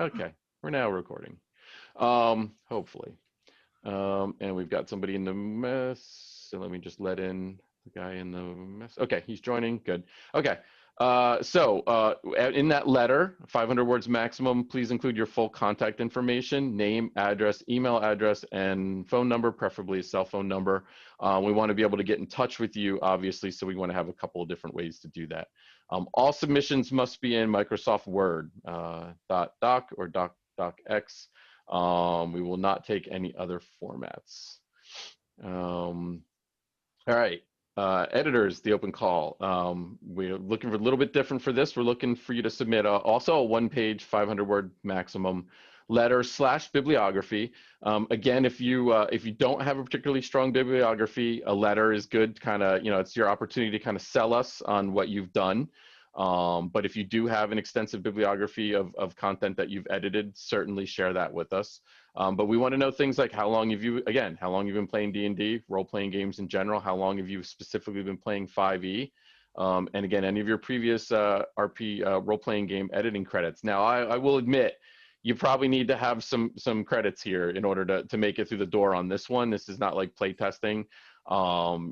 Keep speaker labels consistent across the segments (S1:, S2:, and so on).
S1: Okay, we're now recording. Hopefully. And we've got somebody in the mess. So let me just let in the guy in the mess. Okay, he's joining. Good. Okay. In that letter, 500 words maximum, please include your full contact information, name, address, email address, and phone number, preferably a cell phone number. We want to be able to get in touch with you, obviously, so we want to have a couple of different ways to do that. All submissions must be in Microsoft Word, .doc or docx. We will not take any other formats. All right, editors, the open call. We're looking for a little bit different for this. We're looking for you to submit also a one-page, 500-word maximum letter / bibliography. Again, if you don't have a particularly strong bibliography, a letter is good. Kind of, it's your opportunity to kind of sell us on what you've done. But if you do have an extensive bibliography of content that you've edited, certainly share that with us. But we want to know things like how long you've been playing D&D, role-playing games in general, how long have you specifically been playing 5e, and again, any of your previous RP role-playing game editing credits. Now, I will admit, you probably need to have some credits here in order to make it through the door on this one. This is not like playtesting. But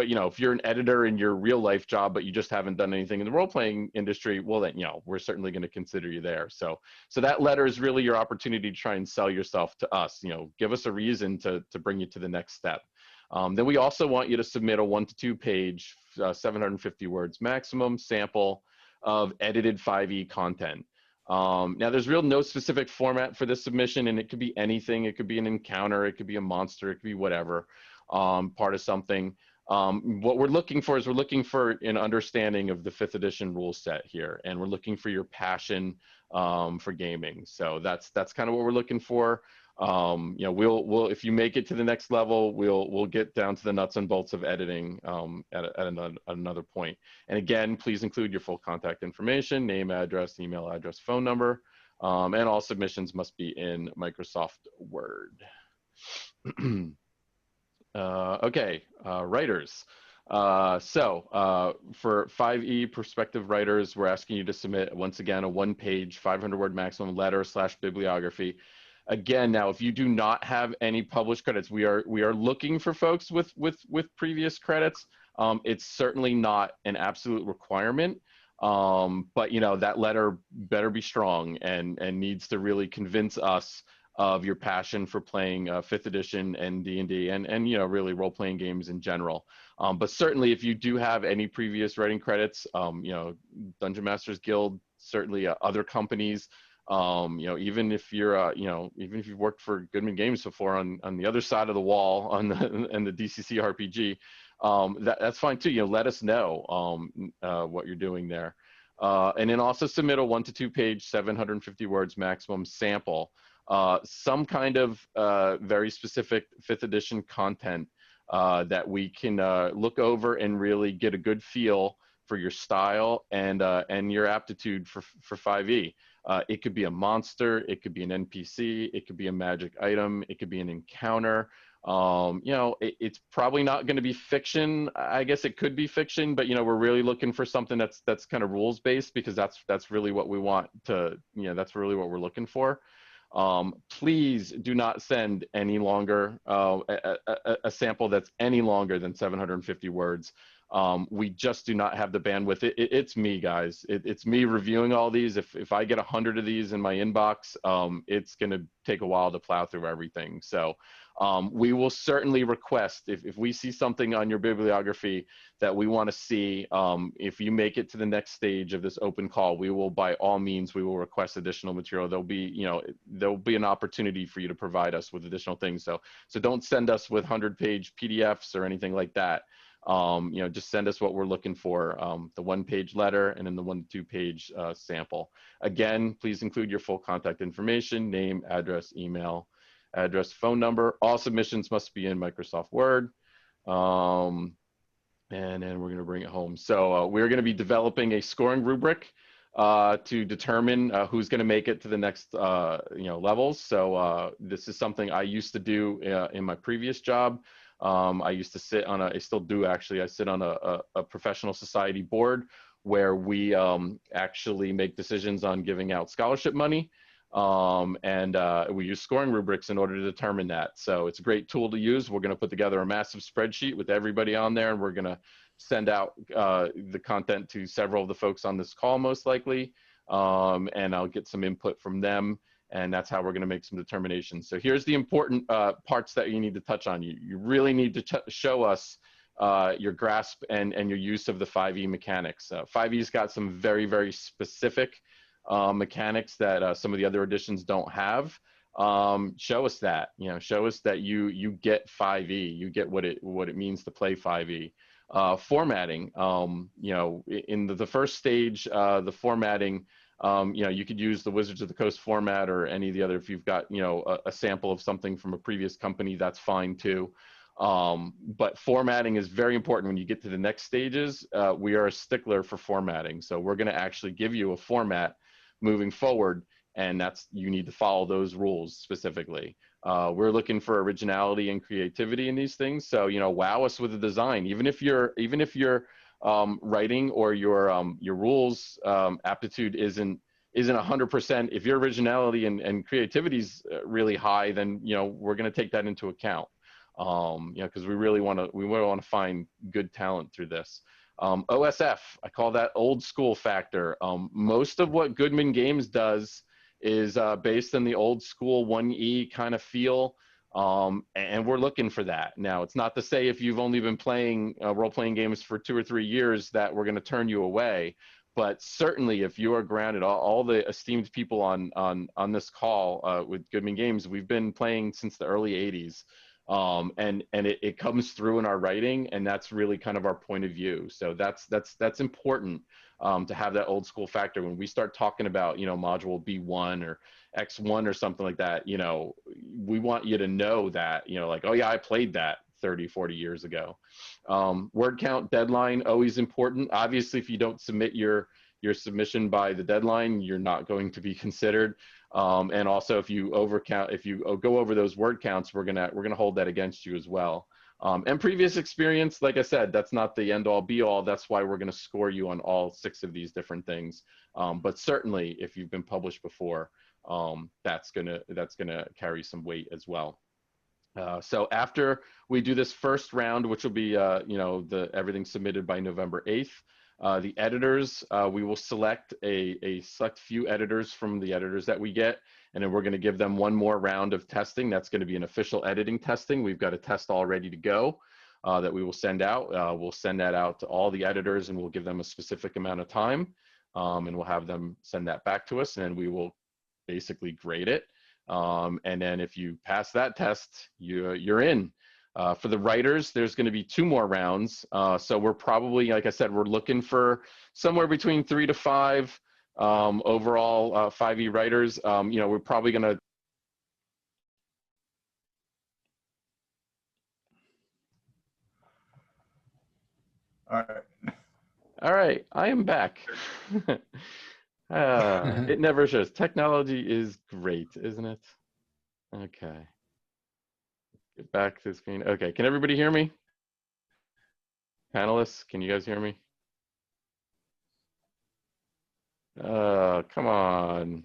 S1: if you're an editor in your real life job, but you just haven't done anything in the role-playing industry, well then, we're certainly going to consider you there. So that letter is really your opportunity to try and sell yourself to us. Give us a reason to bring you to the next step. Then we also want you to submit a 1 to 2 page, 750 words maximum sample of edited 5e content. Now there's no specific format for this submission, and it could be anything. It could be an encounter, it could be a monster, it could be whatever. Part of something. What we're looking for is an understanding of the 5th edition rule set here, and we're looking for your passion for gaming. So that's kind of what we're looking for. We'll if you make it to the next level, we'll get down to the nuts and bolts of editing at another point. And again, please include your full contact information, name, address, email address, phone number, and all submissions must be in Microsoft Word. Okay, writers. For 5e prospective writers, we're asking you to submit, once again, a 1-page, 500-word maximum letter / bibliography. Again, now, if you do not have any published credits, we are looking for folks with previous credits. It's certainly not an absolute requirement, but that letter better be strong and needs to really convince us of your passion for playing 5th edition and D&D and really role-playing games in general. But certainly if you do have any previous writing credits, Dungeon Masters Guild, certainly other companies, even if you're even if you've worked for Goodman Games before on the other side of the wall on the DCC RPG, that's fine too. Let us know what you're doing there. And then also submit a 1 to 2 page, 750 words maximum sample. Some kind of very specific 5th edition content that we can look over and really get a good feel for your style and your aptitude for 5e. It could be a monster, it could be an NPC, it could be a magic item, it could be an encounter. It's probably not going to be fiction. I guess it could be fiction, but we're really looking for something that's kind of rules based, because that's really what we want to. That's really what we're looking for. Please do not send any longer a sample that's any longer than 750 words. We just do not have the bandwidth. It's me, guys. It's me reviewing all these. If I get 100 of these in my inbox, it's going to take a while to plow through everything. So we will certainly request, if we see something on your bibliography that we want to see, if you make it to the next stage of this open call, we will, by all means, we will request additional material. There'll be an opportunity for you to provide us with additional things. So don't send us with 100-page PDFs or anything like that. Just send us what we're looking for, the 1-page letter and then the 1 to 2 page sample. Again, please include your full contact information, name, address, email address, phone number. All submissions must be in Microsoft Word. And then we're going to bring it home. So we're going to be developing a scoring rubric to determine who's going to make it to the next levels. So this is something I used to do in my previous job. I used to sit on I still do actually, I sit on a professional society board where we actually make decisions on giving out scholarship money. And we use scoring rubrics in order to determine that. So it's a great tool to use. We're going to put together a massive spreadsheet with everybody on there, and we're going to send out the content to several of the folks on this call, most likely. And I'll get some input from them. And that's how we're going to make some determinations. So here's the important parts that you need to touch on. You really need to show us your grasp and your use of the 5e mechanics. 5e's got some very, very specific mechanics that some of the other editions don't have. Show us that. Show us that you get 5e. You get what it means to play 5e. Formatting. In the first stage, the formatting. You could use the Wizards of the Coast format or any of the other. If you've got, a sample of something from a previous company, that's fine too. But formatting is very important when you get to the next stages. We are a stickler for formatting. So we're going to actually give you a format moving forward, and you need to follow those rules specifically. We're looking for originality and creativity in these things. So, wow us with the design. Even if you're writing or your rules aptitude isn't 100%. If your originality and creativity is really high, then we're going to take that into account. Because we really want to find good talent through this. OSF, I call that old school factor. Most of what Goodman Games does is based on the old school 1E kind of feel. And we're looking for that. Now, it's not to say if you've only been playing role-playing games for 2 or 3 years that we're going to turn you away. But certainly, if you are grounded, all the esteemed people on this call with Goodman Games, we've been playing since the early 80s. And it comes through in our writing, and that's really kind of our point of view. So that's important to have that old school factor. When we start talking about, module B1 or X1 or something like that, we want you to know that, like, oh yeah, I played that 30, 40 years ago. Word count deadline, always important. Obviously, if you don't submit your submission by the deadline, you're not going to be considered. And also, if you go over those word counts, we're gonna hold that against you as well. And previous experience, like I said, that's not the end all be all. That's why we're gonna score you on all 6 of these different things. But certainly, if you've been published before, that's gonna carry some weight as well. So after we do this first round, which will be everything submitted by November 8th. The editors, we will select a select few editors from the editors that we get, and then we're going to give them one more round of testing. That's going to be an official editing testing. We've got a test all ready to go that we will send out. We'll send that out to all the editors, and we'll give them a specific amount of time, and we'll have them send that back to us, and then we will basically grade it. And then if you pass that test, you're in. For the writers, there's going to be 2 more rounds. So we're probably, like I said, we're looking for somewhere between 3 to 5 overall 5e writers. We're probably going to. All right, I am back. It never shows. Technology is great, isn't it? Okay. Get back to the screen. Okay, can everybody hear me? Panelists, can you guys hear me? Come on.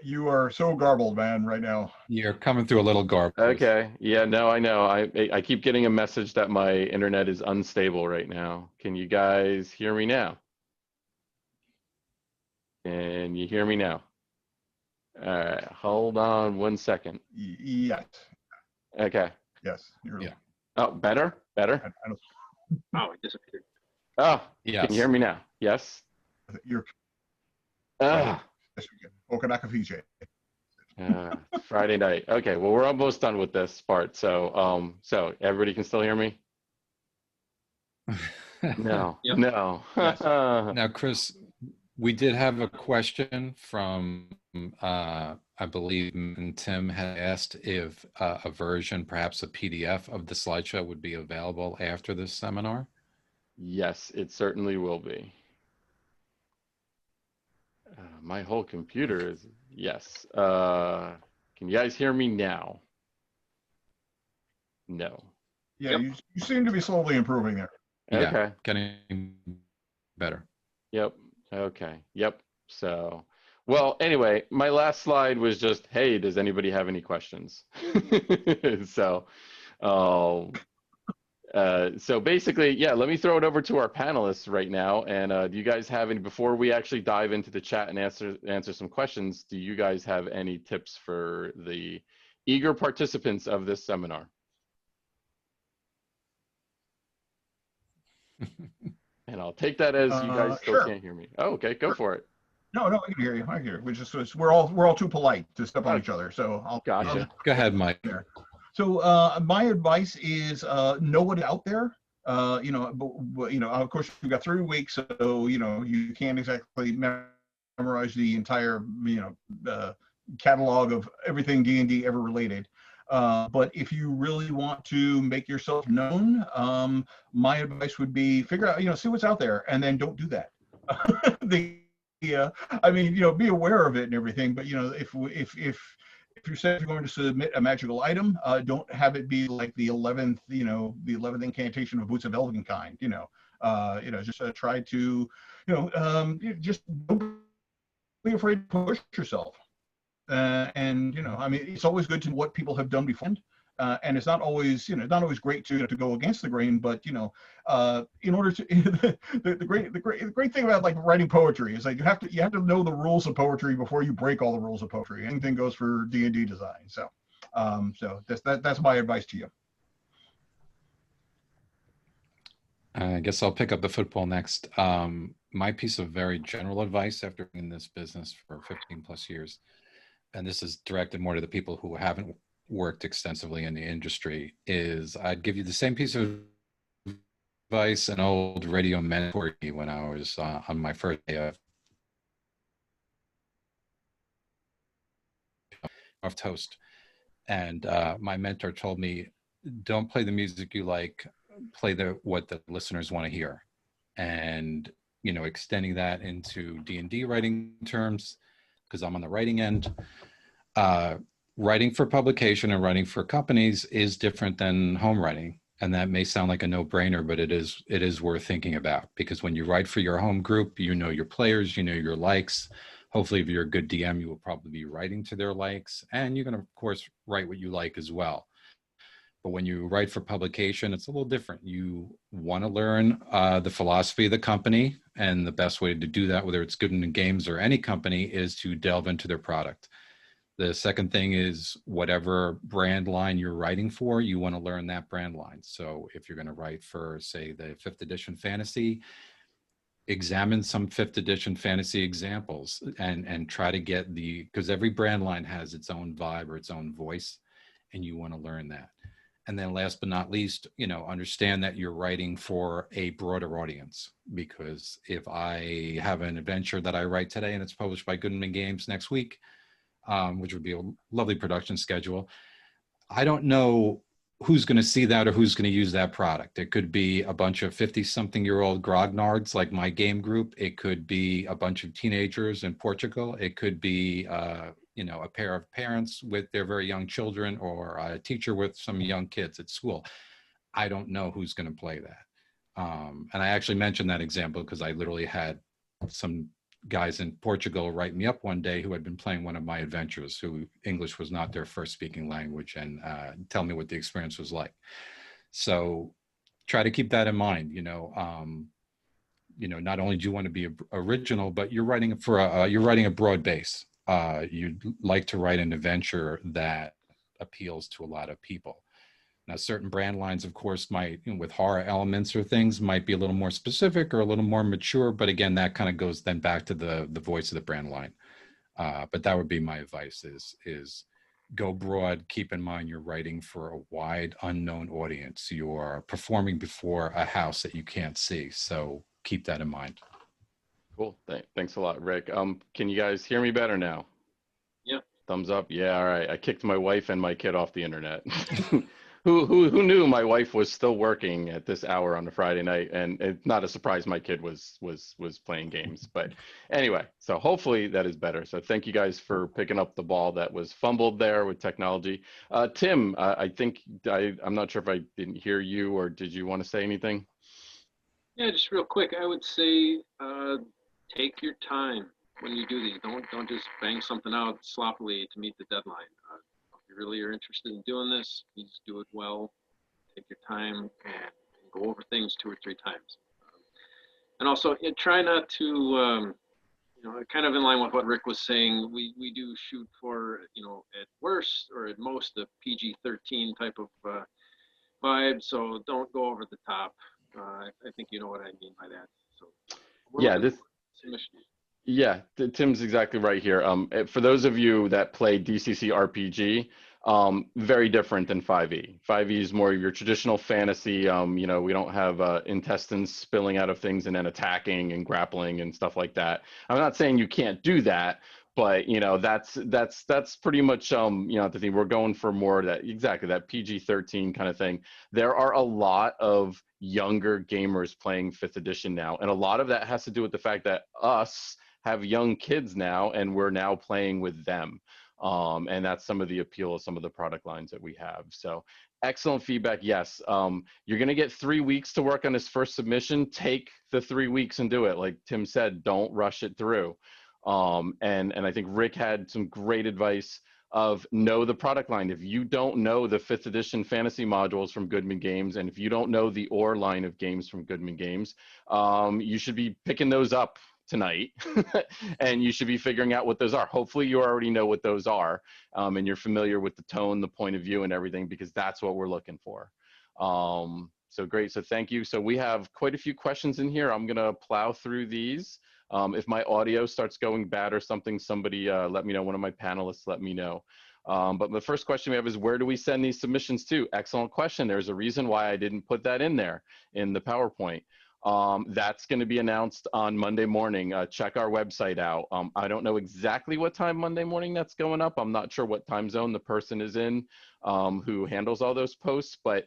S2: You are so garbled, man, right now.
S3: You're coming through a little garbled.
S1: Okay, yeah, no, I know. I keep getting a message that my internet is unstable right now. Can you guys hear me now? Can you hear me now? All right, hold on 1 second.
S2: Yes.
S1: Okay.
S2: Yes.
S3: Yeah.
S1: Oh, better? Better?
S2: I don't,
S4: Oh, it disappeared.
S1: Oh,
S3: Yes.
S1: Can you hear me now? Yes?
S2: you're
S1: Ah, Friday night. Okay, well, we're almost done with this part. So, so everybody can still hear me? No,
S4: Yep.
S1: no.
S3: Yes. Now, Chris, we did have a question from, I believe Tim had asked if a version, perhaps a PDF of the slideshow would be available after this seminar.
S1: Yes, it certainly will be. My whole computer is, yes. Can you guys hear me now? No.
S2: Yeah,
S4: Yep.
S2: you seem to be slowly improving there.
S3: Yeah,
S1: Okay.
S3: getting better.
S1: Yep. Okay. Yep. So, well, anyway, my last slide was just, hey, does anybody have any questions? So, um, so basically, yeah, let me throw it over to our panelists right now. And do you guys have any, before we actually dive into the chat and answer some questions, do you guys have any tips for the eager participants of this seminar? And I'll take that as you guys still
S2: Sure.
S1: can't hear me. Oh, okay, go for it.
S2: No, I can hear you. I can hear you. We're all too polite to step on
S1: Oh,
S2: each other. So I'll
S1: Gotcha.
S3: Go ahead, Mike.
S2: there. So my advice is know what is out there. Of course, you've got 3 weeks, so you can't exactly memorize the entire catalog of everything D&D ever related. But if you really want to make yourself known, my advice would be figure out, see what's out there, and then don't do that. Be aware of it and everything. But if you say you're going to submit a magical item, don't have it be like the 11th incantation of Boots of Elvenkind. Just try to, just don't be afraid to push yourself. It's always good to know what people have done before. And it's not always, not always great to go against the grain, but in order to, the great thing about like writing poetry is like you have to know the rules of poetry before you break all the rules of poetry. Anything goes for D&D design. So, that's my advice to you.
S3: I guess I'll pick up the football next. My piece of very general advice after being in this business for 15 plus years, and this is directed more to the people who haven't worked extensively in the industry, is I'd give you the same piece of advice an old radio mentor gave me when I was on my first day of toast. And my mentor told me, don't play the music you like, play what the listeners want to hear. And, extending that into D&D writing terms, because I'm on the writing end, writing for publication and writing for companies is different than home writing. And that may sound like a no-brainer, but it is worth thinking about, because when you write for your home group, you know your players, you know your likes. Hopefully, if you're a good DM, you will probably be writing to their likes, and you're going to, of course, write what you like as well. But when you write for publication, it's a little different. You want to learn the philosophy of the company, and the best way to do that, whether it's Goodman Games or any company, is to delve into their product. The second thing is whatever brand line you're writing for, you want to learn that brand line. So if you're going to write for, say, the 5th edition fantasy, examine some 5th edition fantasy examples and try to get because every brand line has its own vibe or its own voice, and you want to learn that. And then last but not least, understand that you're writing for a broader audience, because if I have an adventure that I write today and it's published by Goodman Games next week, which would be a lovely production schedule, I don't know who's going to see that or who's going to use that product. It could be a bunch of 50-something-year-old grognards like my game group. It could be a bunch of teenagers in Portugal. It could be a pair of parents with their very young children, or a teacher with some young kids at school. I don't know who's going to play that. And I actually mentioned that example because I literally had some guys in Portugal write me up one day who had been playing one of my adventures, who English was not their first speaking language, and tell me what the experience was like. So try to keep that in mind. Not only do you want to be original, but you're writing a broad base. You'd like to write an adventure that appeals to a lot of people. Now, certain brand lines, of course, might, with horror elements or things, might be a little more specific or a little more mature. But again, that kind of goes then back to the voice of the brand line. But that would be my advice: is go broad. Keep in mind you're writing for a wide, unknown audience. You're performing before a house that you can't see. So keep that in mind.
S1: Cool. Thanks a lot, Rick. Can you guys hear me better now?
S4: Yeah.
S1: Thumbs up. Yeah. All right. I kicked my wife and my kid off the internet. Who knew my wife was still working at this hour on a Friday night, and it's not a surprise my kid was playing games. But anyway, so hopefully that is better. So thank you guys for picking up the ball that was fumbled there with technology. Tim, I think I'm not sure if I didn't hear you, or did you want to say anything?
S4: Yeah, just real quick, I would say take your time when you do these. Don't just bang something out sloppily to meet the deadline. If you really are interested in doing this, please do it well. Take your time and go over things 2 or 3 times. And also, try not to, kind of in line with what Rick was saying, we do shoot for, at worst or at most a PG-13 type of vibe. So don't go over the top. I think you know what I mean by that. So
S1: Yeah, Tim's exactly right here. For those of you that play DCC RPG, very different than 5e. 5e is more of your traditional fantasy. We don't have intestines spilling out of things and then attacking and grappling and stuff like that. I'm not saying you can't do that, but that's pretty much the thing. We're going for more of that, exactly, that PG-13 kind of thing. There are a lot of younger gamers playing 5th edition now, and a lot of that has to do with the fact that us have young kids now, and we're now playing with them. And that's some of the appeal of some of the product lines that we have. So excellent feedback. Yes, you're going to get 3 weeks to work on this first submission. Take the 3 weeks and do it. Like Tim said, don't rush it through. And I think Rick had some great advice of know the product line. If you don't know the 5th edition fantasy modules from Goodman Games, and if you don't know the OR line of games from Goodman Games, you should be picking those up tonight and you should be figuring out what those are. Hopefully you already know what those are, and you're familiar with the tone, the point of view, and everything, because that's what we're looking for. So great. So thank you. So we have quite a few questions in here. I'm going to plow through these. If my audio starts going bad or something, somebody let me know. One of my panelists let me know. But the first question we have is, where do we send these submissions to? Excellent question. There's a reason why I didn't put that in there in the PowerPoint. That's going to be announced on Monday morning. Check our website out. I don't know exactly what time Monday morning that's going up. I'm not sure what time zone the person is in who handles all those posts, but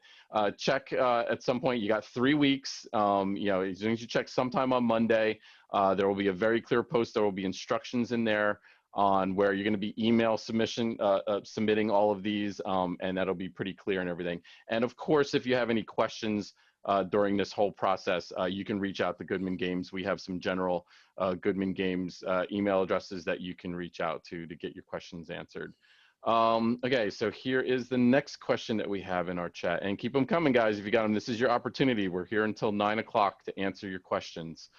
S1: check at some point. You got 3 weeks. As soon as you check sometime on Monday, there will be a very clear post. There will be instructions in there on where you're going to be submitting all of these, and that'll be pretty clear and everything. And of course, if you have any questions during this whole process, you can reach out to Goodman Games. We have some general Goodman Games email addresses that you can reach out to get your questions answered. Okay, so here is the next question that we have in our chat, and keep them coming, guys. If you got them, this is your opportunity. We're here until 9 o'clock to answer your questions.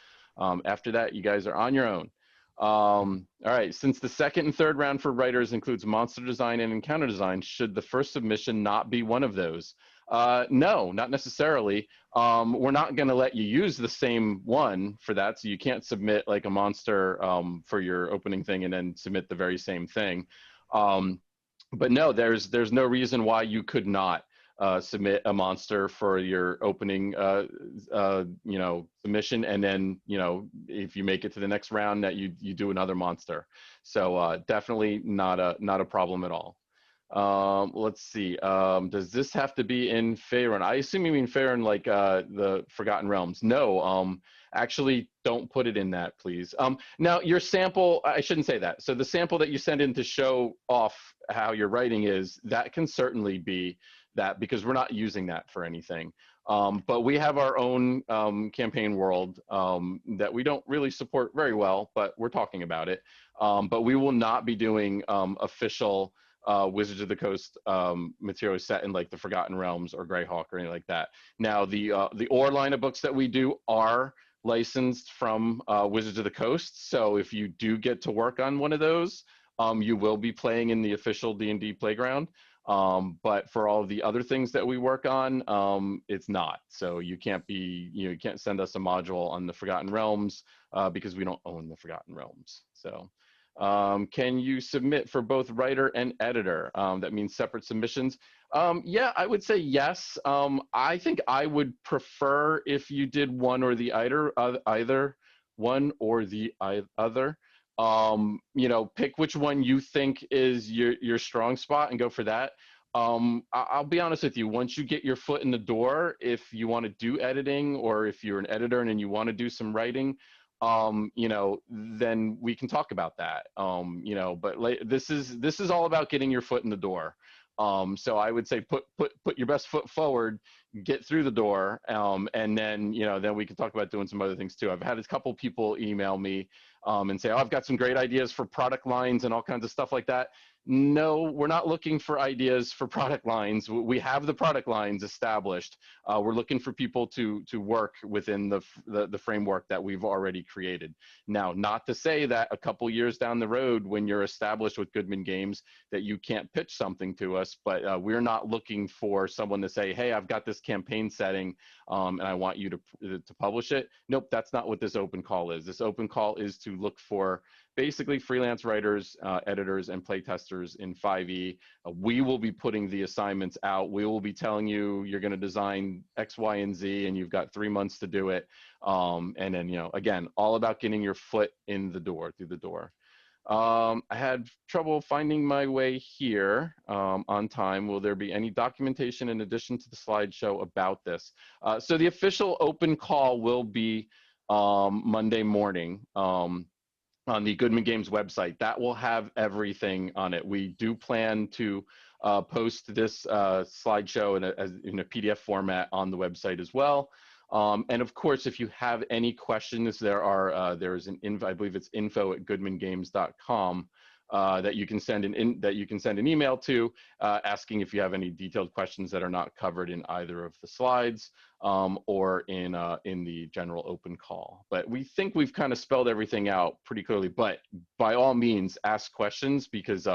S1: After that, you guys are on your own. All right, since the second and third round for writers includes monster design and encounter design, should the first submission not be one of those? No, not necessarily. We're not going to let you use the same one for that, so you can't submit like a monster for your opening thing and then submit the very same thing. But no, there's no reason why you could not submit a monster for your opening submission, and then if you make it to the next round, that you do another monster. So definitely not a problem at all. Let's see. Does this have to be in Faerun? I assume you mean Faerun, like the Forgotten Realms. No, actually don't put it in that, please. Now your sample, I shouldn't say that. So the sample that you send in to show off how your writing is, that can certainly be that, because we're not using that for anything. But we have our own campaign world that we don't really support very well, but we're talking about it. But we will not be doing official Wizards of the Coast material set in like the Forgotten Realms or Greyhawk or anything like that. Now the OR line of books that we do are licensed from Wizards of the Coast, so if you do get to work on one of those, you will be playing in the official D&D playground. But for all of the other things that we work on, it's not. So you can't send us a module on the Forgotten Realms because we don't own the Forgotten Realms. So can you submit for both writer and editor? That means separate submissions. Yeah, I would say yes. I think I would prefer if you did one or the either one or the other. Pick which one you think is your strong spot and go for that. I'll be honest with you. Once you get your foot in the door, if you want to do editing, or if you're an editor and you want to do some writing, then we can talk about that. But this is all about getting your foot in the door. So I would say put your best foot forward, get through the door, and then then we can talk about doing some other things too. I've had a couple people email me and say, "Oh, I've got some great ideas for product lines and all kinds of stuff like that." No, we're not looking for ideas for product lines. We have the product lines established. We're looking for people to work within the framework that we've already created. Now, not to say that a couple years down the road, when you're established with Goodman Games, that you can't pitch something to us, but we're not looking for someone to say, "Hey, I've got this campaign setting and I want you to publish it." Nope, that's not what this open call is. This open call is to look for basically freelance writers, editors, and playtesters in 5e. We will be putting the assignments out. We will be telling you you're going to design X, Y, and Z, and you've got 3 months to do it. And then, again, all about getting your foot in the door, through the door. I had trouble finding my way here on time. Will there be any documentation in addition to the slideshow about this? So the official open call will be Monday morning. On the Goodman Games website. That will have everything on it. We do plan to post this slideshow in a PDF format on the website as well. And of course, if you have any questions, there's an info, I believe it's info@goodmangames.com. That you can send an email to, asking if you have any detailed questions that are not covered in either of the slides or in the general open call. But we think we've kind of spelled everything out pretty clearly. But by all means, ask questions, because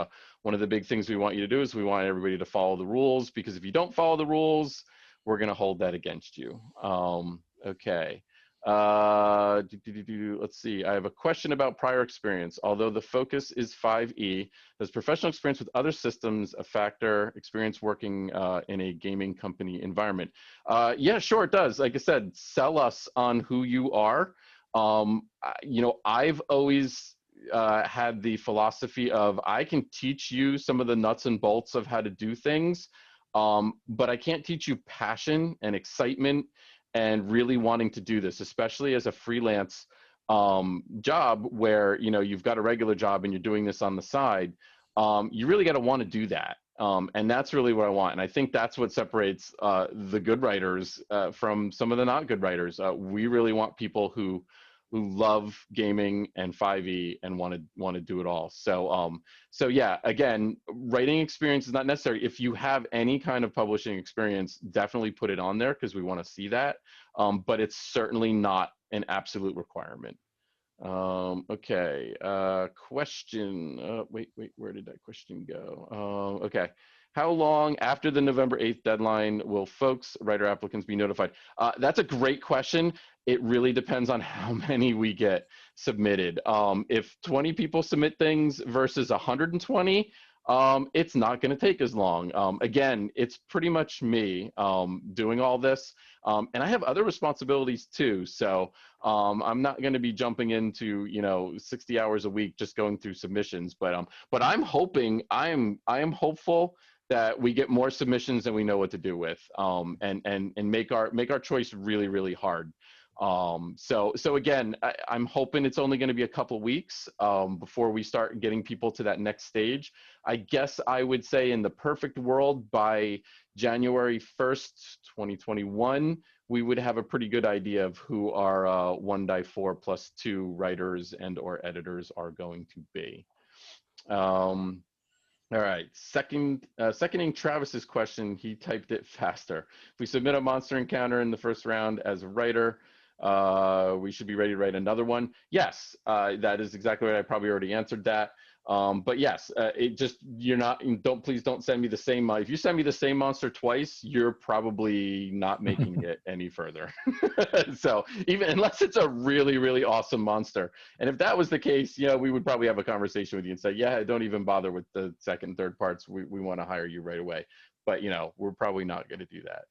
S1: one of the big things we want you to do is we want everybody to follow the rules, because if you don't follow the rules, we're going to hold that against you. Okay. Let's see. I have a question about prior experience. Although the focus is 5e, does professional experience with other systems a factor? Experience working in a gaming company environment? Yeah, sure, it does. Like I said, sell us on who you are. I've always had the philosophy of, I can teach you some of the nuts and bolts of how to do things, but I can't teach you passion and excitement and really wanting to do this, especially as a freelance job where you've got a regular job and you're doing this on the side. You really got to want to do that, and that's really what I want. And I think that's what separates the good writers from some of the not good writers. We really want people who love gaming and 5e and want to do it all. So yeah, again, writing experience is not necessary. If you have any kind of publishing experience, definitely put it on there, because we want to see that. But it's certainly not an absolute requirement. Okay, question. Wait, where did that question go? Okay. How long after the November 8th deadline will folks, writer applicants, be notified? That's a great question. It really depends on how many we get submitted. If 20 people submit things versus 120, it's not going to take as long. Again, it's pretty much me doing all this. And I have other responsibilities too. So I'm not going to be jumping into 60 hours a week just going through submissions. But I'm hoping, I am hopeful that we get more submissions than we know what to do with, and make our choice really, really hard. So again, I'm hoping it's only going to be a couple weeks before we start getting people to that next stage. I guess I would say, in the perfect world, by January 1st, 2021, we would have a pretty good idea of who our 1-4+2 writers and/or editors are going to be. All right, seconding Travis's question, he typed it faster. If we submit a monster encounter in the first round as a writer, we should be ready to write another one. Yes, that is exactly right. I probably already answered that. But yes, please don't send me the same. If you send me the same monster twice, you're probably not making it any further. So even unless it's a really, really awesome monster. And if that was the case, we would probably have a conversation with you and say, yeah, don't even bother with the second and third parts. We want to hire you right away. But, we're probably not going to do that.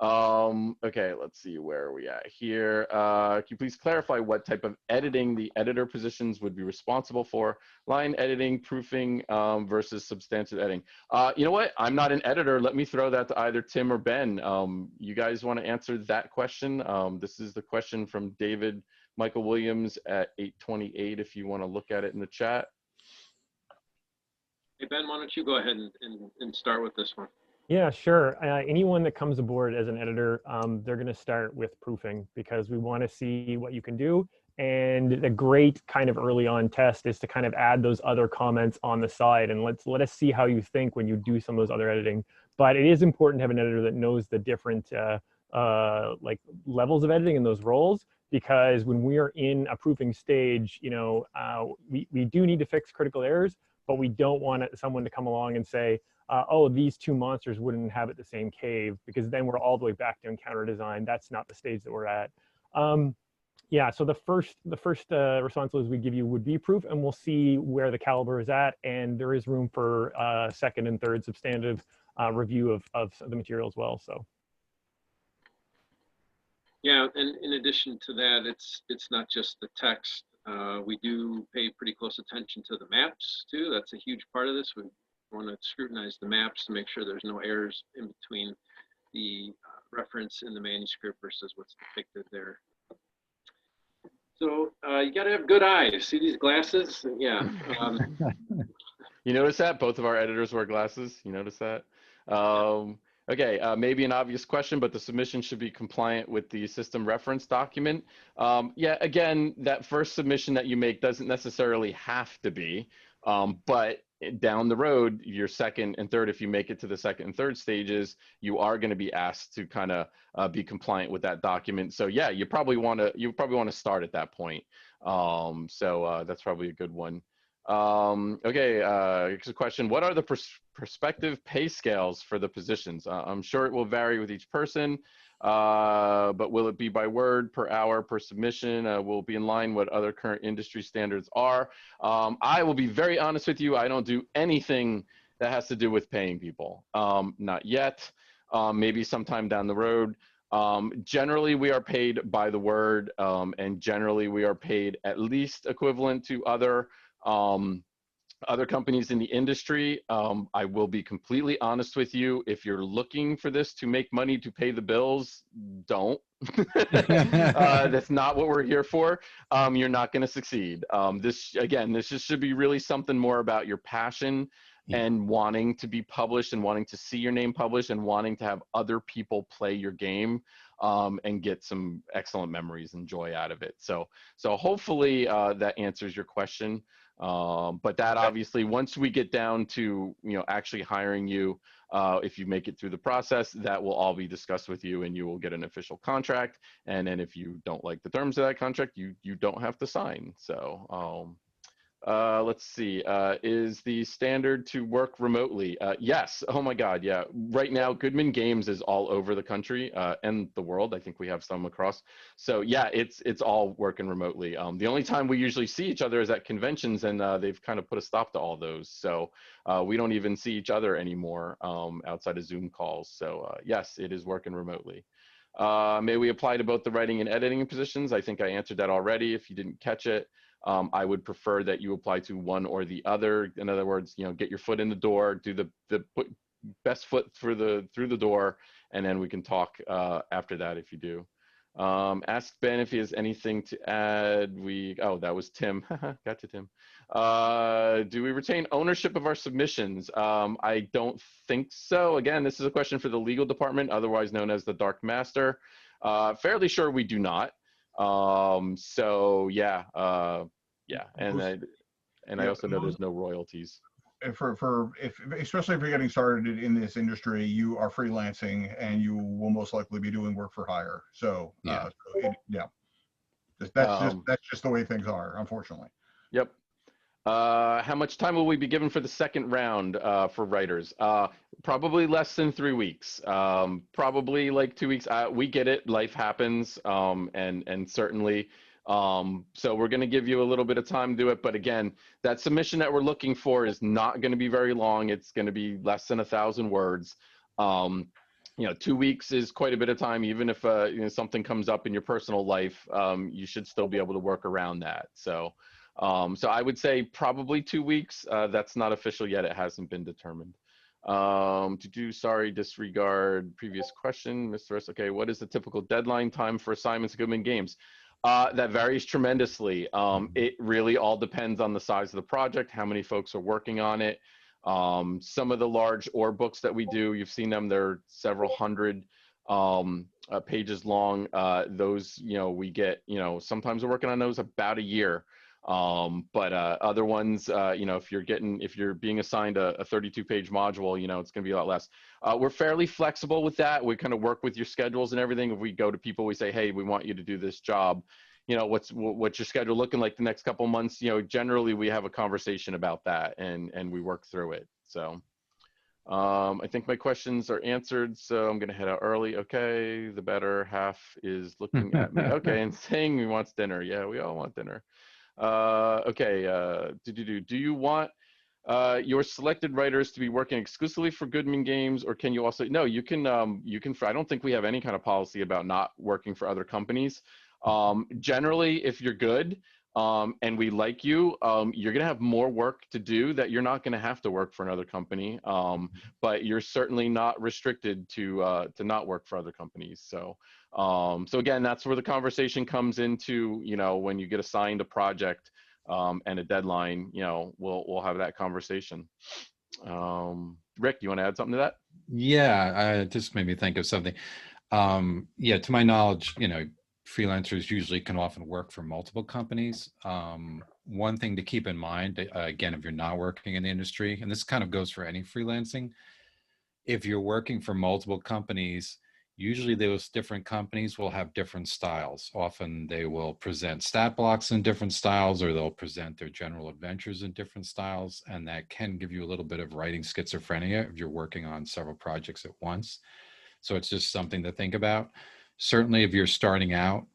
S1: Okay, let's see, where are we at here? Can you please clarify what type of editing the editor positions would be responsible for? Line editing, proofing, versus substantive editing. You know what? I'm not an editor. Let me throw that to either Tim or Ben. You guys want to answer that question? This is the question from David Michael Williams at 828, if you want to look at it in the chat.
S4: Hey, Ben, why don't you go ahead and start with this one?
S5: Yeah, sure. Anyone that comes aboard as an editor, they're going to start with proofing because we want to see what you can do. And the great kind of early on test is to kind of add those other comments on the side and let us see how you think when you do some of those other editing. But it is important to have an editor that knows the different like levels of editing and those roles, because when we are in a proofing stage, you know, we do need to fix critical errors, but we don't want someone to come along and say, oh, these two monsters wouldn't inhabit the same cave, because then we're all the way back down counter design. That's not the stage that we're at. Yeah, so the first responsibilities we give you would be proof, and we'll see where the caliber is at, and there is room for second and third substantive review of the material as well. So.
S4: Yeah, and in addition to that, it's not just the text. We do pay pretty close attention to the maps too. That's a huge part of this. We want to scrutinize the maps to make sure there's no errors in between the reference in the manuscript versus what's depicted there. So you got to have good eyes. See these glasses? Yeah.
S1: You notice that both of our editors wear glasses? You notice that? Okay, maybe an obvious question, but the submission should be compliant with the system reference document. Yeah, again, that first submission that you make doesn't necessarily have to be, but down the road, your second and third, if you make it to the second and third stages, you are going to be asked to kind of be compliant with that document. So yeah, you probably want to start at that point. So that's probably a good one. Okay, here's a question. What are the prospective pay scales for the positions? I'm sure it will vary with each person, but will it be by word, per hour, per submission? Will it be in line what other current industry standards are? I will be very honest with you. I don't do anything that has to do with paying people. Not yet. Maybe sometime down the road. Generally, we are paid by the word, and generally we are paid at least equivalent to other companies in the industry. I will be completely honest with you. If you're looking for this to make money to pay the bills, don't. That's not what we're here for. You're not going to succeed. This just should be really something more about your passion and wanting to be published and wanting to see your name published and wanting to have other people play your game and get some excellent memories and joy out of it. So hopefully that answers your question. But that obviously, once we get down to, actually hiring you, if you make it through the process, that will all be discussed with you and you will get an official contract. And then if you don't like the terms of that contract, you don't have to sign. So let's see, is the standard to work remotely? Yes. Oh my God. Yeah. Right now, Goodman Games is all over the country and the world. I think we have some across. So yeah, it's all working remotely. The only time we usually see each other is at conventions, and they've kind of put a stop to all those. So we don't even see each other anymore outside of Zoom calls. So yes, it is working remotely. May we apply to both the writing and editing positions? I think I answered that already. If you didn't catch it, I would prefer that you apply to one or the other. In other words, get your foot in the door, do the best foot through the door, and then we can talk after that if you do. Ask Ben if he has anything to add. Oh, that was Tim. Gotcha, Tim. Do we retain ownership of our submissions? I don't think so. Again, this is a question for the legal department, otherwise known as the Dark Master. Fairly sure we do not. So yeah, and I also know there's no royalties.
S2: Especially if you're getting started in this industry, you are freelancing and you will most likely be doing work for hire. So that's just the way things are, unfortunately.
S1: Yep. How much time will we be given for the second round for writers? Probably less than 3 weeks. Probably like 2 weeks. We get it. Life happens, and certainly. So we're going to give you a little bit of time to do it. But again, that submission that we're looking for is not going to be very long. It's going to be less than 1,000 words. 2 weeks is quite a bit of time. Even if something comes up in your personal life, you should still be able to work around that. So I would say probably 2 weeks. That's not official yet. It hasn't been determined. Sorry, disregard previous question, Mr. S. Okay, what is the typical deadline time for assignments at Goodman Games? That varies tremendously. It really all depends on the size of the project, how many folks are working on it. Some of the large ore books that we do, you've seen them, they're several hundred pages long. Those, we get, sometimes we're working on those about a year. But other ones, if you're being assigned a 32-page module, it's going to be a lot less. We're fairly flexible with that. We kind of work with your schedules and everything. If we go to people, we say, hey, we want you to do this job. What's your schedule looking like the next couple of months? Generally we have a conversation about that and we work through it. So I think my questions are answered, so I'm going to head out early. Okay, the better half is looking at me. Okay, and saying he wants dinner. Yeah, we all want dinner. Okay, do you want your selected writers to be working exclusively for Goodman Games, or can you also, no, you can, I don't think we have any kind of policy about not working for other companies. Generally, if you're good, and we like you, you're going to have more work to do that you're not going to have to work for another company. But you're certainly not restricted to not work for other companies. So again, that's where the conversation comes into, when you get assigned a project and a deadline, we'll have that conversation. Rick, you want to add something to that?
S3: Yeah, just made me think of something. Yeah, to my knowledge, freelancers usually can often work for multiple companies. One thing to keep in mind, again, if you're not working in the industry, and this kind of goes for any freelancing, if you're working for multiple companies, usually those different companies will have different styles. Often they will present stat blocks in different styles, or they'll present their general adventures in different styles. And that can give you a little bit of writing schizophrenia if you're working on several projects at once. So it's just something to think about. Certainly if you're starting out,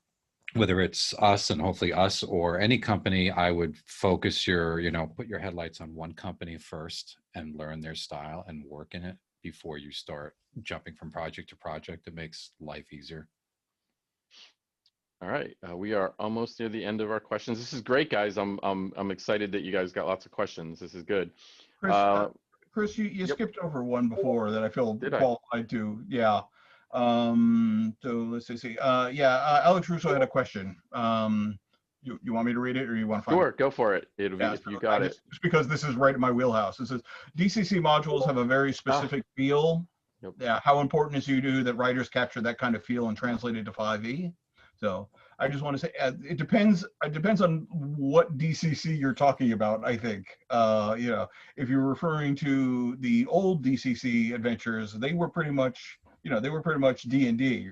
S3: whether it's us and hopefully us or any company, I would focus put your headlights on one company first and learn their style and work in it before you start jumping from project to project. It makes life easier.
S1: All right, we are almost near the end of our questions. This is great, guys. I'm excited that you guys got lots of questions. This is good.
S2: Chris, you yep. Skipped over one before that I feel qualified to. Yeah. So let's see. Alex Russo had a question. You want me to read it, or you want to find it?
S1: Sure, go for it. It'll be, if you got it.
S2: Just because this is right in my wheelhouse. This is DCC modules have a very specific feel. Yep. Yeah. How important is that writers capture that kind of feel and translate it to 5e? So I just want to say it depends. It depends on what DCC you're talking about. I think if you're referring to the old DCC adventures, they were pretty much D&D.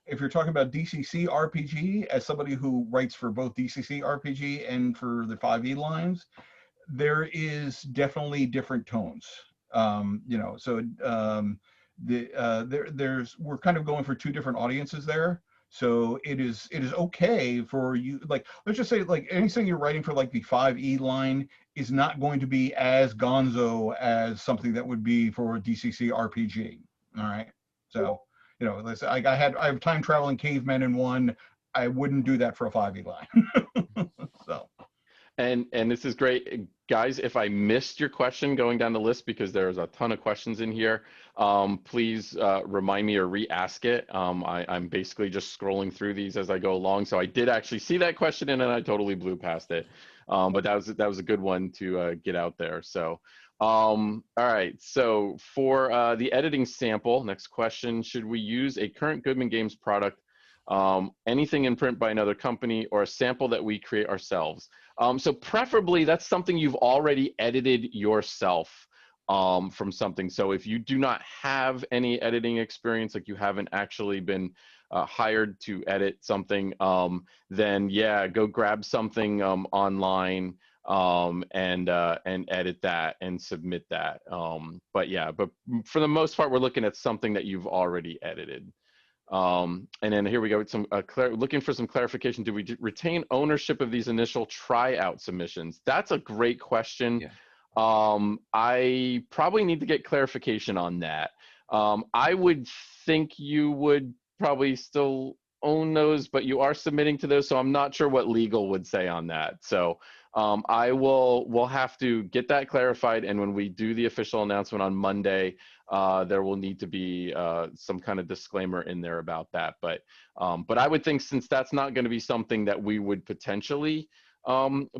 S2: If you're talking about DCC RPG, as somebody who writes for both DCC RPG and for the 5e lines, there is definitely different tones. We're kind of going for two different audiences there. So it is okay for you, like, let's just say, like, anything you're writing for, like, the 5e line is not going to be as gonzo as something that would be for DCC RPG. All right. So, I have time traveling cavemen in one. I wouldn't do that for a 5e line. So.
S1: And this is great, guys. If I missed your question going down the list, because there's a ton of questions in here, please remind me or re-ask it. I'm basically just scrolling through these as I go along. So I did actually see that question and then I totally blew past it. But that was a good one to get out there. So, all right. So for the editing sample, next question: should we use a current Goodman Games product, anything in print by another company, or a sample that we create ourselves? So preferably that's something you've already edited yourself from something. So if you do not have any editing experience, like you haven't actually been hired to edit something, then yeah, go grab something online and edit that and submit that. But for the most part, we're looking at something that you've already edited. And then here we go with some looking for some clarification. Do we retain ownership of these initial tryout submissions? That's a great question. Yeah. I probably need to get clarification on that. I would think you would probably still own those, but you are submitting to those, so I'm not sure what legal would say on that. So we'll have to get that clarified, and when we do the official announcement on Monday, there will need to be some kind of disclaimer in there about that. But I would think, since that's not going to be something that we would potentially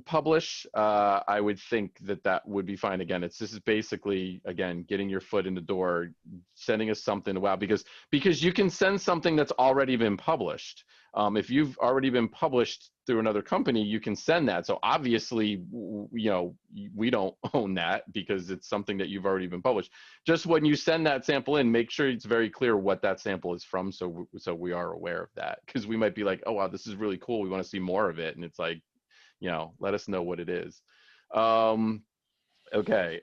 S1: publish, I would think that that would be fine. Again, this is basically, again, getting your foot in the door, sending us something to WoW, because you can send something that's already been published. If you've already been published through another company, you can send that. So obviously, we don't own that because it's something that you've already been published. Just when you send that sample in, make sure it's very clear what that sample is from, so we are aware of that, because we might be like, oh wow, this is really cool, we want to see more of it, and it's like, let us know what it is. Okay,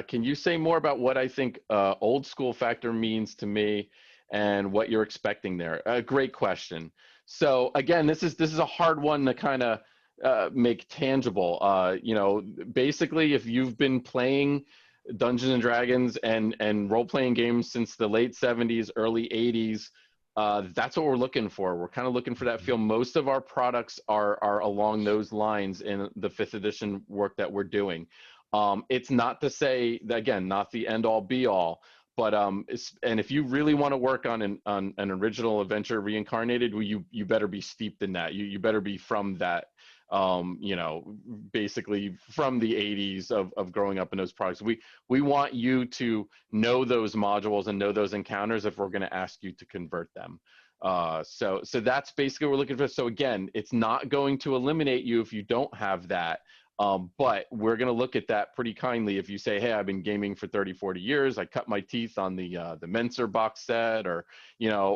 S1: can you say more about what I think old school factor means to me and what you're expecting there? Great question. So again, this is a hard one to kind of make tangible. Basically, if you've been playing Dungeons and Dragons and role-playing games since the late 70s, early 80s, that's what we're looking for. We're kind of looking for that feel. Most of our products are along those lines in the 5th edition work that we're doing. It's not to say that, again, not the end all be all, but and if you really want to work on an original adventure reincarnated, well, you better be steeped in that. You better be from that, basically from the 80s of growing up in those products. We want you to know those modules and know those encounters if we're going to ask you to convert them. So that's basically what we're looking for. So again, it's not going to eliminate you if you don't have that. But we're going to look at that pretty kindly. If you say, hey, I've been gaming for 30, 40 years, I cut my teeth on the Menser box set, or even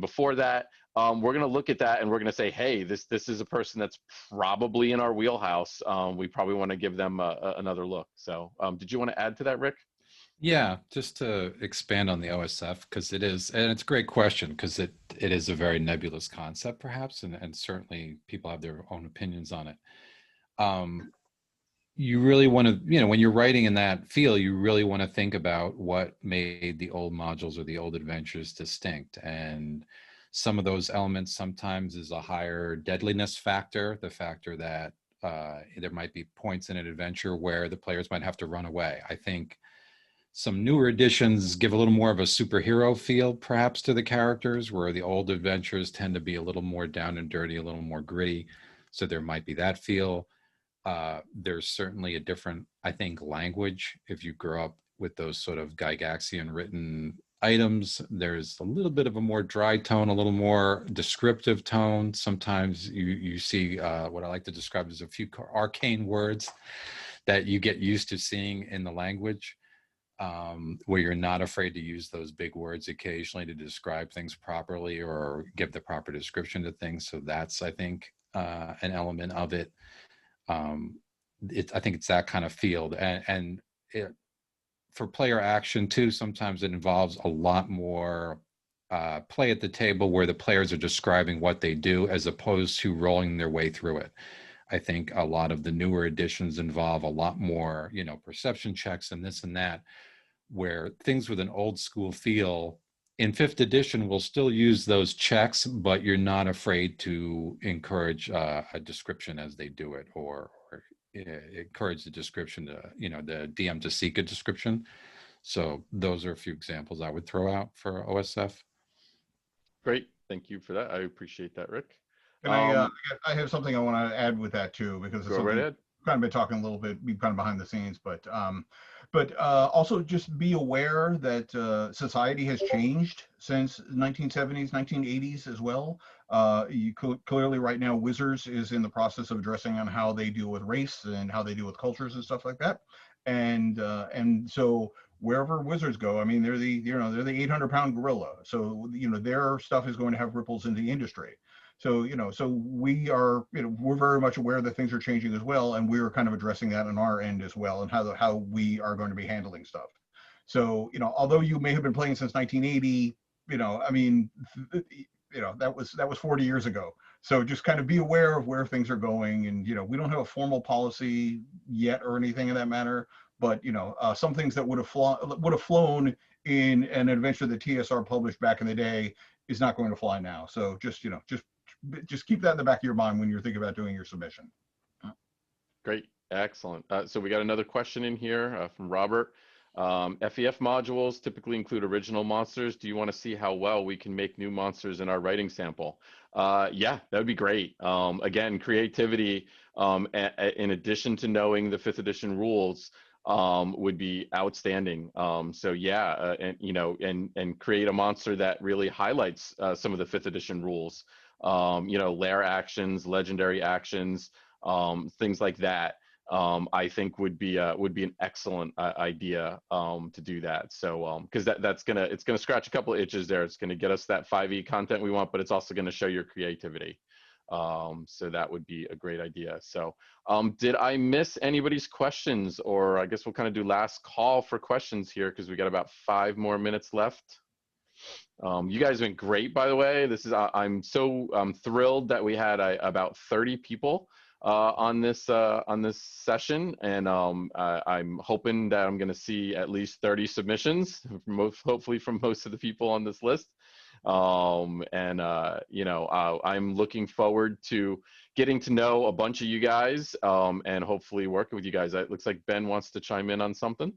S1: before that, we're going to look at that and we're going to say, hey, this is a person that's probably in our wheelhouse. We probably want to give them another look. So did you want to add to that, Rick?
S3: Yeah, just to expand on the OSF, because it's a great question, because it is a very nebulous concept, perhaps, and certainly people have their own opinions on it. You really want to, when you're writing in that field, you really want to think about what made the old modules or the old adventures distinct. And some of those elements sometimes is a higher deadliness factor, the factor that there might be points in an adventure where the players might have to run away. I think some newer editions give a little more of a superhero feel, perhaps, to the characters, where the old adventures tend to be a little more down and dirty, a little more gritty. So there might be that feel. There's certainly a different, I think, language. If you grow up with those sort of Gygaxian written items, there's a little bit of a more dry tone, a little more descriptive tone. Sometimes you see what I like to describe as a few arcane words that you get used to seeing in the language. Where you're not afraid to use those big words occasionally to describe things properly or give the proper description to things. So that's, I think, an element of it. I think it's that kind of field, and for player action too, sometimes it involves a lot more play at the table, where the players are describing what they do as opposed to rolling their way through it. I think a lot of the newer editions involve a lot more, perception checks and this and that, where things with an old school feel in 5th edition will still use those checks, but you're not afraid to encourage a description as they do it, or encourage the description to, the DM to seek a description. So those are a few examples I would throw out for OSF.
S1: Great, thank you for that. I appreciate that, Rick.
S2: And I have something I want to add with that too, because it's something we've kind of been talking a little bit, kind of behind the scenes, but also just be aware that society has changed since 1970s, 1980s as well. Clearly right now, Wizards is in the process of addressing on how they deal with race and how they deal with cultures and stuff like that. And so wherever Wizards go, I mean, they're the 800-pound gorilla. So, their stuff is going to have ripples in the industry. So, so we are, we're very much aware that things are changing as well, and we're kind of addressing that on our end as well, and how we are going to be handling stuff. So, although you may have been playing since 1980, I mean, that was 40 years ago. So just kind of be aware of where things are going, and we don't have a formal policy yet or anything in that manner, but some things that would have flown in an adventure that TSR published back in the day is not going to fly now. So just keep that in the back of your mind when you're thinking about doing your submission.
S1: Great, excellent. So we got another question in here from Robert. FEF modules typically include original monsters. Do you want to see how well we can make new monsters in our writing sample? Yeah, that would be great. Again, creativity, in addition to knowing the 5th edition rules, would be outstanding. So yeah, and create a monster that really highlights some of the 5th edition rules. Lair actions, legendary actions, things like that. I think would be an excellent idea to do that. So because it's gonna scratch a couple of itches there. It's gonna get us that 5e content we want, but it's also gonna show your creativity. So that would be a great idea. So did I miss anybody's questions, or I guess we'll kind of do last call for questions here because we got about 5 more minutes left. You guys have been great, by the way. I'm so thrilled that we had about 30 people on this session, and I'm hoping that I'm going to see at least 30 submissions, hopefully from most of the people on this list. I'm looking forward to getting to know a bunch of you guys and hopefully working with you guys. It looks like Ben wants to chime in on something.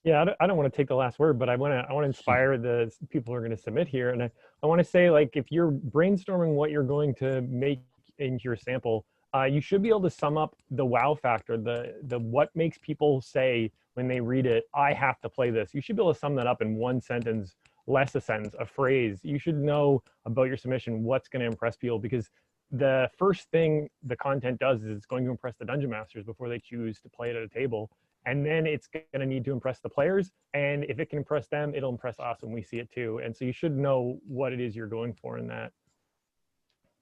S5: Yeah, I don't want to take the last word, but I want to inspire the people who are going to submit here, and I want to say, like, if you're brainstorming what you're going to make into your sample, you should be able to sum up the wow factor, the what makes people say when they read it, I have to play this. You should be able to sum that up in one sentence, less a sentence, a phrase. You should know about your submission what's going to impress people, because the first thing the content does is it's going to impress the dungeon masters before they choose to play it at a table. And then it's going to need to impress the players. And if it can impress them, it'll impress us when we see it too. And so you should know what it is you're going for in that.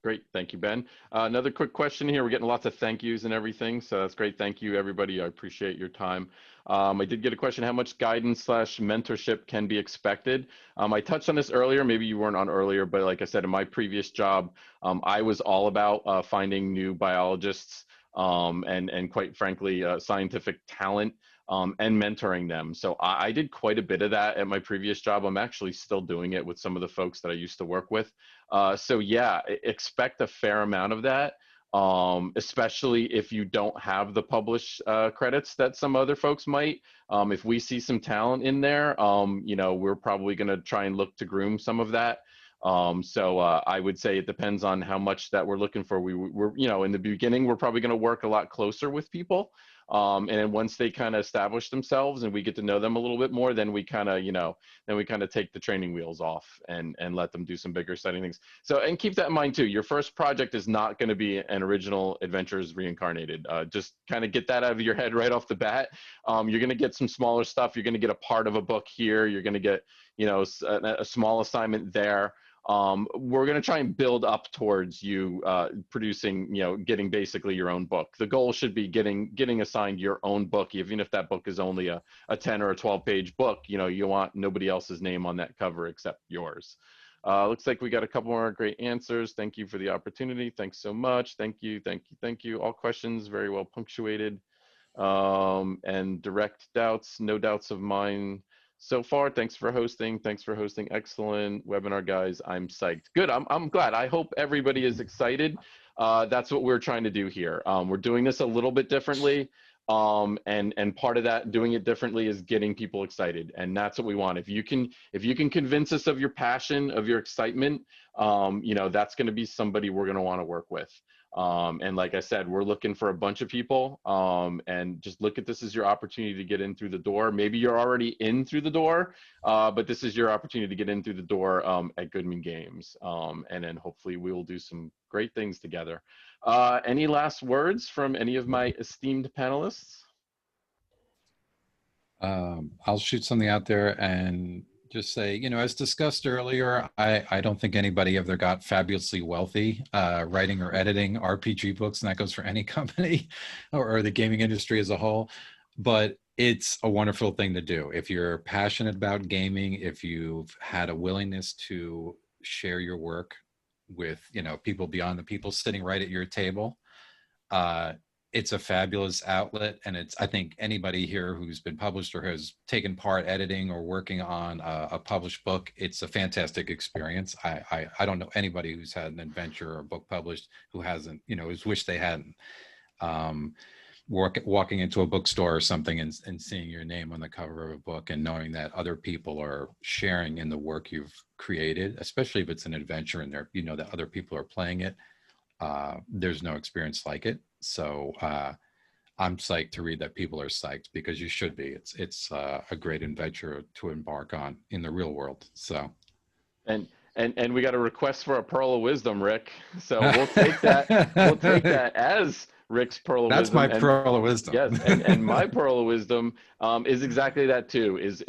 S1: Great, thank you, Ben. Another quick question here. We're getting lots of thank yous and everything, so that's great. Thank you, everybody. I appreciate your time. I did get a question: how much guidance / mentorship can be expected? I touched on this earlier. Maybe you weren't on earlier, but like I said, in my previous job, I was all about finding new biologists and quite frankly, scientific talent. And mentoring them. So I did quite a bit of that at my previous job. I'm actually still doing it with some of the folks that I used to work with. So yeah, expect a fair amount of that, especially if you don't have the published credits that some other folks might. If we see some talent in there, we're probably going to try and look to groom some of that. So I would say it depends on how much that we're looking for. We're in the beginning, we're probably going to work a lot closer with people. And then once they kind of establish themselves and we get to know them a little bit more, then we kind of, take the training wheels off and let them do some bigger exciting things. So, and keep that in mind too, your first project is not going to be an original Adventures Reincarnated. Just kind of get that out of your head right off the bat. You're going to get some smaller stuff. You're going to get a part of a book here. You're going to get, a small assignment there. We're going to try and build up towards you producing, getting basically your own book. The goal should be getting assigned your own book, even if that book is only a 10 or a 12-page book. You want nobody else's name on that cover except yours. Looks like we got a couple more great answers. Thank you for the opportunity. Thanks so much. Thank you. All questions very well punctuated, and direct doubts, no doubts of mine so far. Thanks for hosting. Excellent webinar, guys. I'm psyched. Good. I'm glad. I hope everybody is excited. That's what we're trying to do here. We're doing this a little bit differently. And part of that doing it differently is getting people excited. And that's what we want. If you can convince us of your passion, of your excitement, that's going to be somebody we're going to want to work with. And like I said, we're looking for a bunch of people, and just look at this as your opportunity to get in through the door. Maybe you're already in through the door, but this is your opportunity to get in through the door at Goodman Games. And then hopefully we will do some great things together. Any last words from any of my esteemed panelists?
S3: I'll shoot something out there and just say, as discussed earlier, I don't think anybody ever got fabulously wealthy writing or editing RPG books, and that goes for any company or the gaming industry as a whole. But it's a wonderful thing to do. If you're passionate about gaming, if you've had a willingness to share your work with, people beyond the people sitting right at your table, it's a fabulous outlet, and I think anybody here who's been published or has taken part editing or working on a published book, it's a fantastic experience. I don't know anybody who's had an adventure or a book published who hasn't, who's wished they hadn't. Walking into a bookstore or something and seeing your name on the cover of a book and knowing that other people are sharing in the work you've created, especially if it's an adventure and that other people are playing it. There's no experience like it. So I'm psyched to read that people are psyched, because you should be. It's a great adventure to embark on in the real world. So,
S1: and we got a request for a pearl of wisdom, Rick. So we'll take that. We'll take that as Rick's pearl of wisdom.
S3: That's my pearl of wisdom.
S1: Yes, and my pearl of wisdom is exactly that too. Is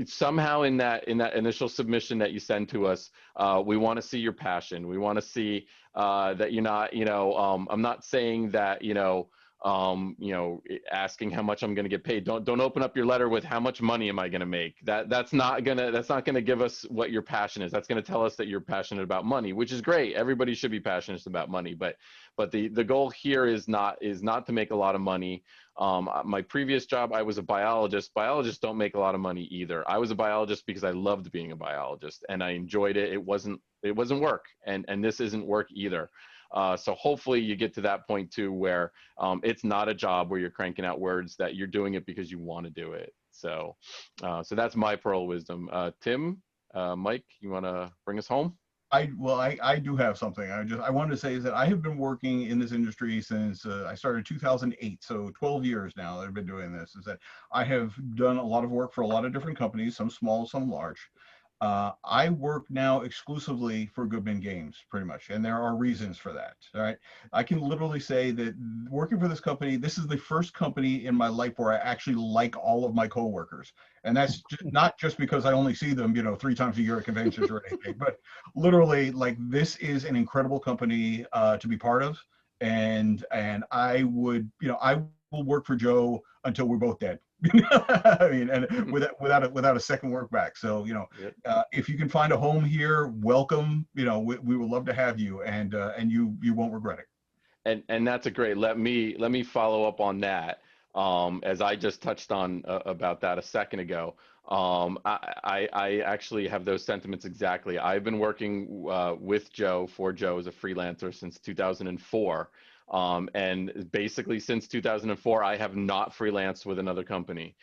S1: somehow in that initial submission that you send to us, we want to see your passion. We want to see that you're not, I'm not saying that, asking how much I'm going to get paid. Don't open up your letter with how much money am I going to make. That's not gonna give us what your passion is. That's going to tell us that you're passionate about money, which is great. Everybody should be passionate about money, but the goal here is not to make a lot of money. My previous job, I was a biologist. Biologists don't make a lot of money either. I was a biologist because I loved being a biologist and I enjoyed it. It wasn't work, and this isn't work either. So hopefully you get to that point too, where it's not a job where you're cranking out words, that you're doing it because you want to do it. So that's my pearl of wisdom. Tim, Mike, you want to bring us home?
S2: I do have something. I wanted to say is that I have been working in this industry since I started 2008, so 12 years now that I've been doing this. Is that I have done a lot of work for a lot of different companies, some small, some large. I work now exclusively for Goodman Games, pretty much, and there are reasons for that. All right, I can literally say that working for this company, this is the first company in my life where I actually like all of my coworkers, and that's not just because I only see them, 3 times a year at conventions or anything, but literally, like, this is an incredible company to be part of, and I would, I will work for Joe until we're both dead. I mean, and without a second work back. So, if you can find a home here, welcome. We would love to have you, and you won't regret it.
S1: And that's a great. Let me follow up on that. As I just touched on about that a second ago. I actually have those sentiments exactly. I've been working with Joe, for Joe, as a freelancer since 2004. And basically since 2004, I have not freelanced with another company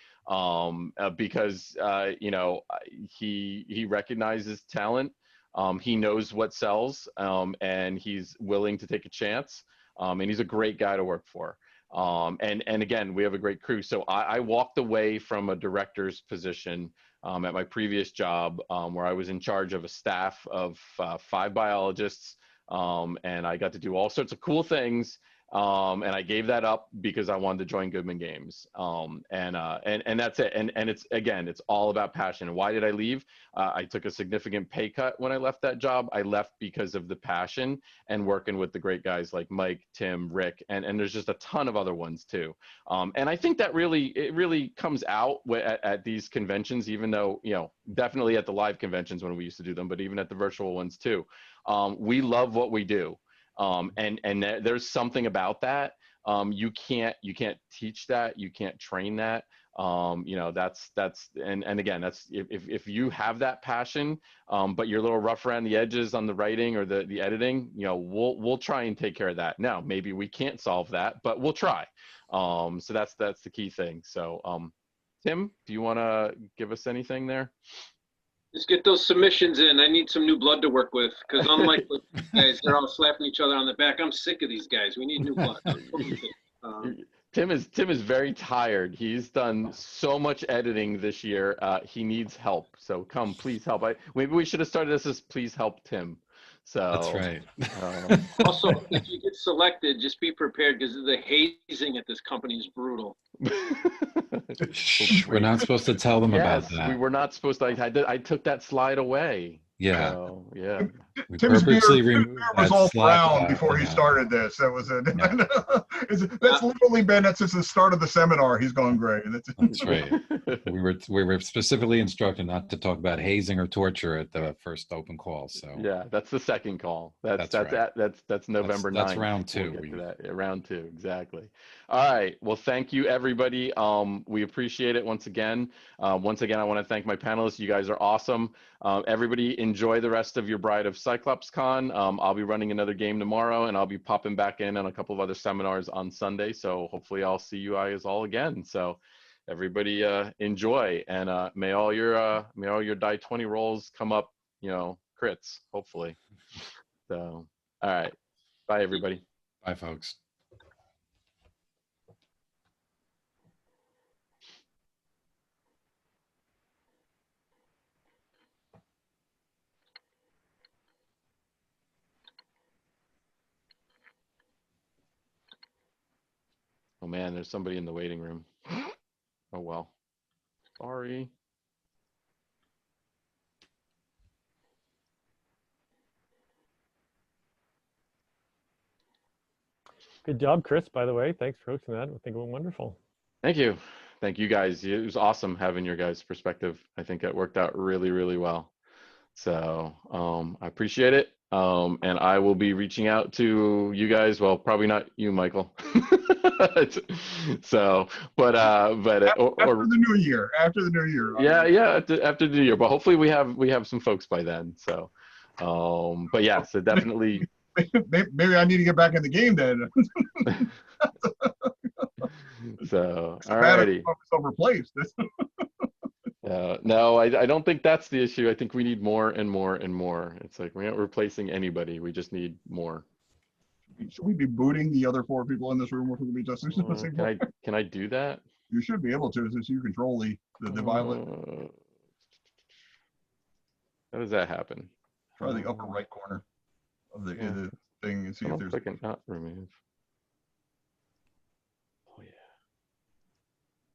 S1: because, he recognizes talent. He knows what sells, and he's willing to take a chance. And he's a great guy to work for. And again, we have a great crew. So I walked away from a director's position at my previous job, where I was in charge of a staff of 5 biologists. And I got to do all sorts of cool things. And I gave that up because I wanted to join Goodman Games. And that's it. And it's all about passion. And why did I leave? I took a significant pay cut when I left that job. I left because of the passion and working with the great guys like Mike, Tim, Rick, and there's just a ton of other ones too. And I think that really comes out at these conventions, even though, definitely at the live conventions when we used to do them, but even at the virtual ones too. We love what we do. And there's something about that. You can't teach that. You can't train that. That's and again, that's if you have that passion, but you're a little rough around the edges on the writing or the editing, we'll try and take care of that. Now, maybe we can't solve that, but we'll try. So that's the key thing. So, Tim, do you want to give us anything there?
S4: Just get those submissions in. I need some new blood to work with, because unlike the guys, they're all slapping each other on the back. I'm sick of these guys. We need new blood.
S1: Tim is very tired. He's done so much editing this year. He needs help. So come, please help. Maybe we should have started this as "Please help Tim." So
S3: that's right.
S4: Also, if you get selected, just be prepared, because the hazing at this company is brutal.
S3: We're not supposed to tell them about that.
S1: We were not supposed to. I took that slide away.
S3: Yeah,
S1: So yeah.
S3: we
S2: Tim's beard,
S3: purposely
S2: Tim's
S3: removed
S2: beard was
S3: that
S2: all
S3: slide,
S2: brown before he
S3: yeah.
S2: started this. That was it.
S3: Yeah.
S2: That's literally been it since the start of the seminar. He's gone gray.
S3: That's right. We were specifically instructed not to talk about hazing or torture at the first open call. So
S1: Yeah, that's the second call. That's
S3: right.
S1: that's November 9th.
S3: That's round two.
S1: We'll get to that. Yeah, round two, exactly. All right. Well, thank you, everybody. We appreciate it once again. Once again, I want to thank my panelists. You guys are awesome. Everybody, enjoy the rest of your Bride of Cyclops Con. I'll be running another game tomorrow, and I'll be popping back in on a couple of other seminars on Sunday. So hopefully, I'll see you guys all again. So everybody, enjoy, and may all your die 20 rolls come up, crits, hopefully. So, all right. Bye, everybody.
S3: Bye, folks.
S1: Oh man, there's somebody in the waiting room. Oh well. Sorry.
S5: Good job, Chris, by the way. Thanks for hosting that. I think it went wonderful.
S1: Thank you. Thank you guys. It was awesome having your guys' perspective. I think it worked out really, really well. So I appreciate it. And I will be reaching out to you guys. Well, probably not you, Michael. So, but after
S2: the new year. After the new year.
S1: Yeah, after the new year. But hopefully we have some folks by then. So, but yeah, so definitely.
S2: Maybe I need to get back in the game then.
S1: So, all righty.
S2: Overplaced.
S1: No, I don't think that's the issue. I think we need more and more and more. It's like we're not replacing anybody. We just need more.
S2: Should we be booting the other 4 people in this room?
S1: Can I do that?
S2: You should be able to, since you control the violet.
S1: How does that happen?
S2: Try the upper right corner of the thing and see if there's.
S1: Click not remove. Oh yeah.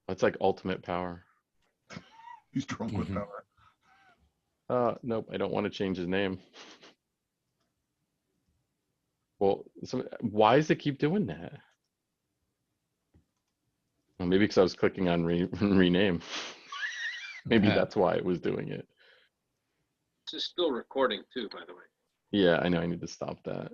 S1: That's like ultimate power.
S2: He's drunk with power.
S1: Nope, I don't want to change his name. Well, why does it keep doing that? Well, maybe because I was clicking on rename. Maybe that's why it was doing it.
S4: This is still recording too, by the way.
S1: Yeah, I know. I need to stop that.